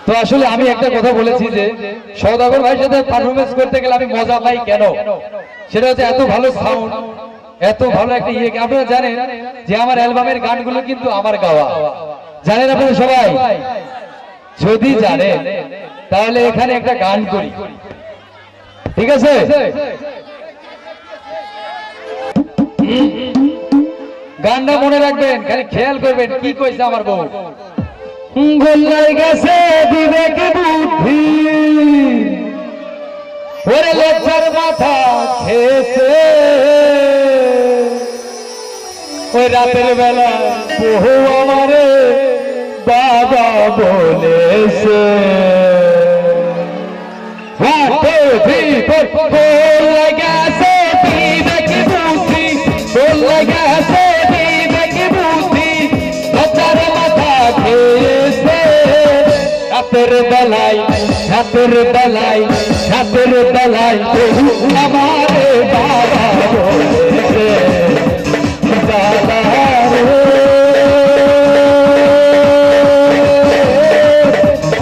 তো আসলে আমি একটা কথা বলেছি যে সওদাগর ভাইয়ের সাথে পারফরমেন্স করতে গেলে আমি মজা পাই কেন, সেটা হচ্ছে এত ভালো সাউন্ড, এত ভালো একটা ইয়ে। আপনারা জানেন যে আমার অ্যালবামের গানগুলো কিন্তু আমার গাওয়া, জানেন আপনারা সবাই? যদি জানেন তাহলে এখানে একটা গান করি, ঠিক আছে? গানটা মনে রাখবেন, খালি খেয়াল করবেন কি কইছে আমার বউ। গোল্লাই গেছে বিবেক বুদ্ধি, ওরে লজ্জার মাথা খেয়েছে, ওই রাতের বেলা বহু আমারে বাবা বলেছে। গোল্লাই গেছে বিবেক বুদ্ধি, গোল্লাই গেছে বিবেক বুদ্ধি, লজ্জার মাথা খেয়েছে। রাতের বেলায় রাতের বেলায় রাতের বেলায় বহু আমারে বাবা বলেছে।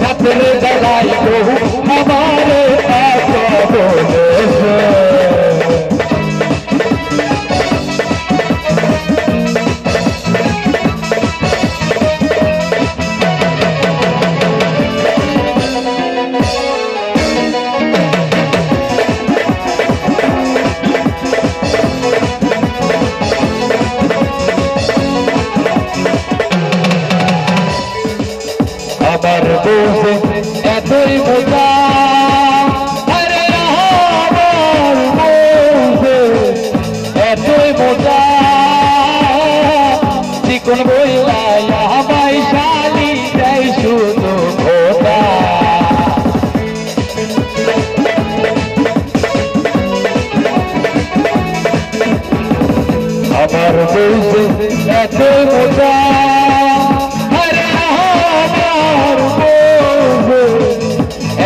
রাতের বেলায় বহু আমারে বাবা বলেছে। আমার বউকে এতই মজা, আরে আমার বউকে এতই মজা, চিকন বইলাই আমায় শালি দেয় শুধু খোদা। আমার বউকে এতই মজা,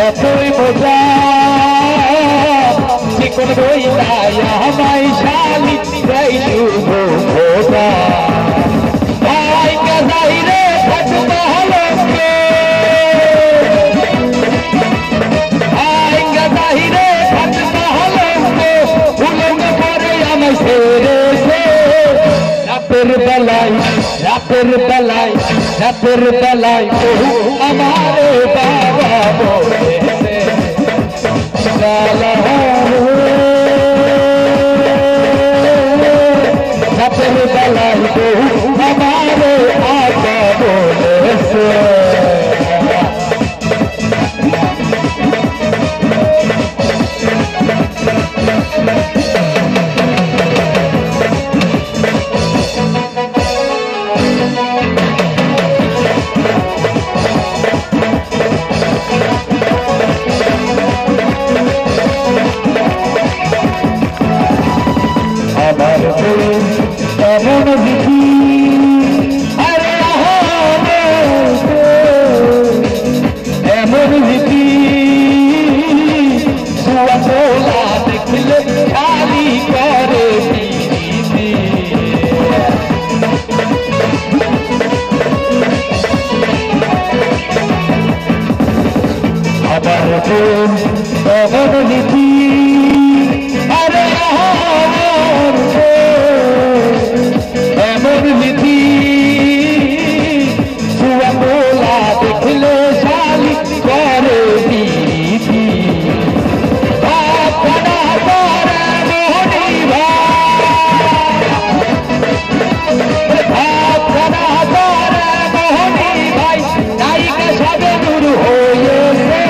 এতই মজা, চিকন বইলাই আমায় শালি দেয় শুধু খোদা। ভাই কাজাই রে ফাটবা হলকে, ভাই কাজাই রে ফাটবা হলকে, উলঙ্গ করে আমায় ছেড়েছে। রাতের বেলায় রাতের বেলায় রাতের বেলায় বহু আমারে বাবা বলেছে। রাতের বেলায় বহু আমারে আকা বলেছে। আমার এমন বিধি, আরে এমন বিধি, সুয়া তোলা দেখলে খালি করে বিধি। আমার এমন বিধি, আরে এমন বিধি, সুয়া তোলা দেখলে শালি করে বিধি। ভাবনা করে মোহনী ভাই, ভাবনা করে মোহনী ভাই, নায়িকা সবে দূর হয়েছে।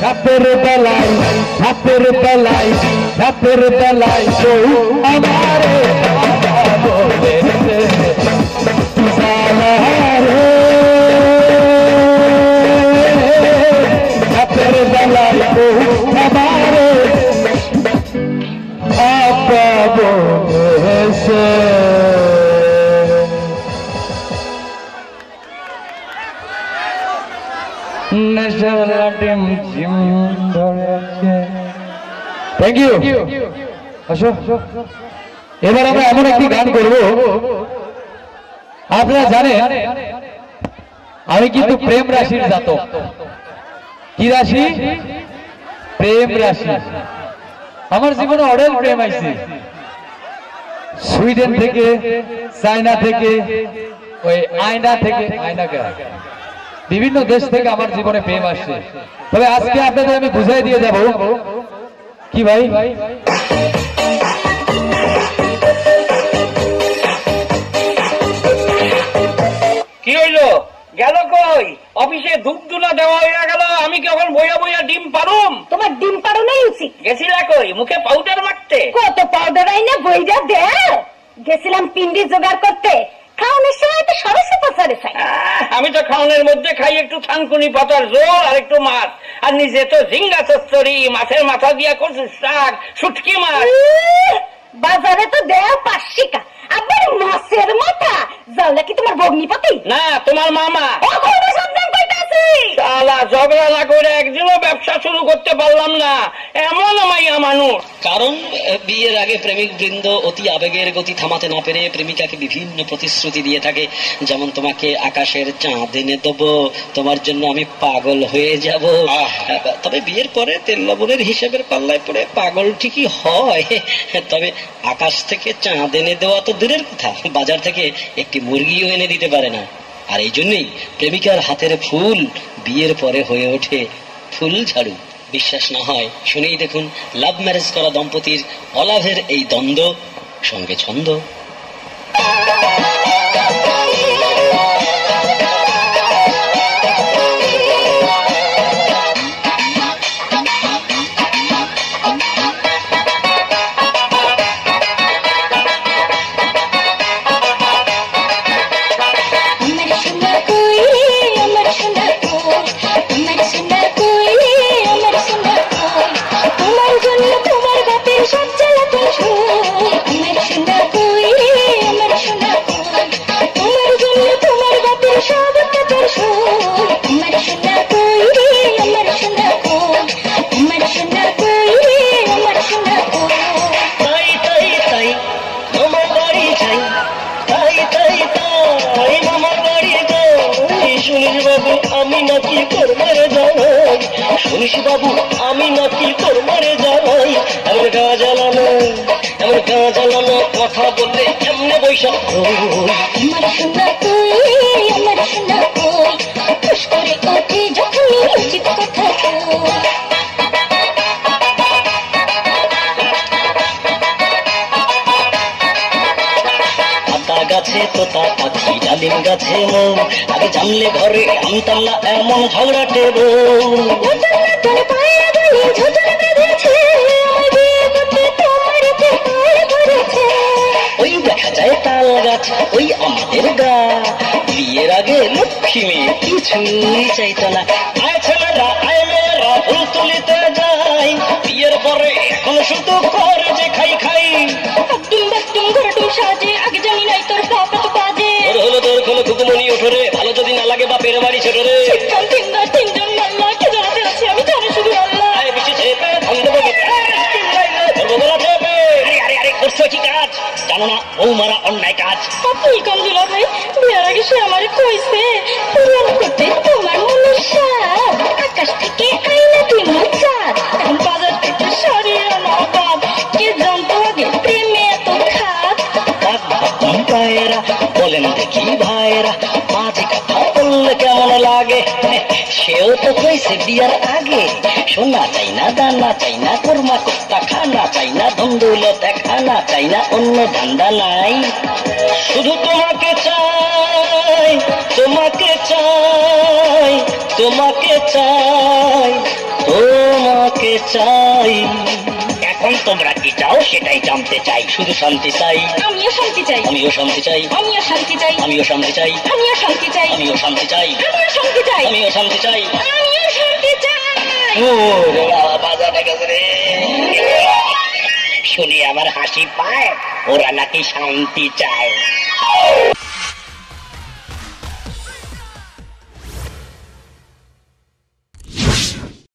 রাতের বেলায় রাতের বেলায় রাতের বেলায় বহু আমারে বাবা বলেছে। রাতের বেলায় বহু আমারে বাবা বলেছে। নেশাওয়ালা টিম ঝিম ধরেছে। Thank you. আসো, এবার আমরা এমন একটি গান করব, আপনারা জানেন আমি কিন্তু প্রেম রাশির জাতক। কি রাশি? প্রেম রাশি। আমার জীবনে অডেল প্রেম আইছে, সুইডেন থেকে, চায়না থেকে, ওই আয়না থেকে, বিভিন্ন দেশ থেকে আমার জীবনে প্রেম আসছে। তবে আজকে আপনাদের আমি বুঝাই দিয়ে যাব। কি ভাই? কি হইলো? গেল কই? অফিসে ধূপ ধুলা দেওয়া হয়ে গেল, আমি কি এখন বইয়া বইয়া ডিম পারুম? তোমার ডিম পারো নাই উচিত। গেছিলা কই মুখে পাউডার মাখতে? কত পাউডার আইনা বইরা দে। গেছিলাম পিন্ডি জোগাড় করতে, খাওয়ানোর সময় তো সরসে পাচারে চাই। আমি তো খাওয়ানোর মধ্যে খাই একটু থানকুনি পাতার ঝোল আর একটু মাছ, আর নিজে তো ঝিঙ্গা চচ্চড়ি, মাছের মাথা দিয়া কচু শাক, শুটকি মাছ। বাজারে তো দেয় 5 টাকা, আবার মাছের মাথা যাওলা কি তোমার ভগ্নিপতি? না, তোমার মামা। শালা ঝগড়া না করে একদিনও ব্যবসা শুরু করতে পারলাম না, এমন মাইয়া মানুষ। কারণ বিয়ের আগে প্রেমিক বৃন্দ অতি আবেগের গতি থামাতে না পেরে প্রেমিকাকে বিভিন্ন প্রতিশ্রুতি দিয়ে থাকে, যেমন তোমাকে আকাশের চাঁদ এনে দেবো, তোমার জন্য আমি পাগল হয়ে যাব। তবে বিয়ের পরে তেল লবণের হিসেবের পাল্লায় পড়ে পাগল ঠিকই হয়, তবে আকাশ থেকে চাঁদ এনে দেওয়া তো দূরের কথা, বাজার থেকে একটি মুরগিও এনে দিতে পারে না। আর এই জন্যই প্রেমিকার হাতের ফুল বিয়ের পরে হয়ে ওঠে ফুল ঝাড়ু। বিশ্বাস না হয় শুনেই দেখুন লাভ ম্যারেজ করা দম্পতির অলাভের এই দ্বন্দ্ব, সঙ্গে ছন্দ। বাবু আমি নাকি তোর মারে যাই, আমার গা জ্বালানো, আমার গা জ্বালানো কথা বললে এমনি বৈশাখ। আমার শোনা তুই, আমার শোনা তুই, খুশ করে ওঠে যখনই উচিত কথা। গাছে তোতা পাখি, ডালিম গাছে মৌ, আগে জানলে ঘরে আমতাম না এমন ঝগড়াটে বউ। ওই দেখা যায় তাল গাছ, ওই আমাদের গা, বিয়ের আগে লক্ষ্মী মেয়ে কিছুই চাইতো না। আয় ছেলেরা আয় মেয়েরা ফুল তুলিতে যাই, বিয়ের পরে এখন শুধু করে যে খাই খাই। সাজে আগে জানি নাই তোর বাপ তো বাজে, হলো তোর খোলো খুকুমনি ওঠরে, ভালো যদি না লাগে বাপের বাড়ি ছোট রে। তিনজন মাল্লা কে জানাতে আছে আমি জানি শুধু আল্লাহ। বেশি চেপে ধন্দে বলে বলা চেপে। আরে আরে করছো কি কাজ জানো না? ও মারা অন্যায় কাজ। আপনি কমজোলা ভাই, বিয়ের আগে সে আমার কইছে প্রেম করতে তোমার মনে সাপ, আকাশ থেকে আইনা দিন চাঁদ, এখন বাজার থেকে সরিয়ে আনা বাপ। কে জানতো আগে প্রেমে এত খাত? ভাইয়েরা বলেন দেখি ভাইয়েরা, মাঝে কথা বললে কেমন লাগে? সেও তো কইছে বিয়ার আগে, সোনা চাই না, দানা চাই না, কোরমা কোপ্তা খানা চাই না, ধন্দৌলত খানা চাই না, অন্য ধান্দা নাই, শুধু তোমাকে চাই, তোমাকে চাই, তোমাকে চাই, তোমাকে চাই। এখন তোমরা কি চাও সেটাই জানতে চাই, শুধু শান্তি চাই, আমিও শান্তি চাই, আমিও শান্তি চাই, আমিও শান্তি চাই, আমিও শান্তি চাই, আমিও শান্তি চাই, আমিও শান্তি চাই, আমিও শান্তি চাই, আমিও শান্তি চাই, আমিও শান্তি চাই। ও রে বাবা, বাজারে গেছে রে। শুনি আমার হাসি পায়, ওরা নাকি শান্তি চায়।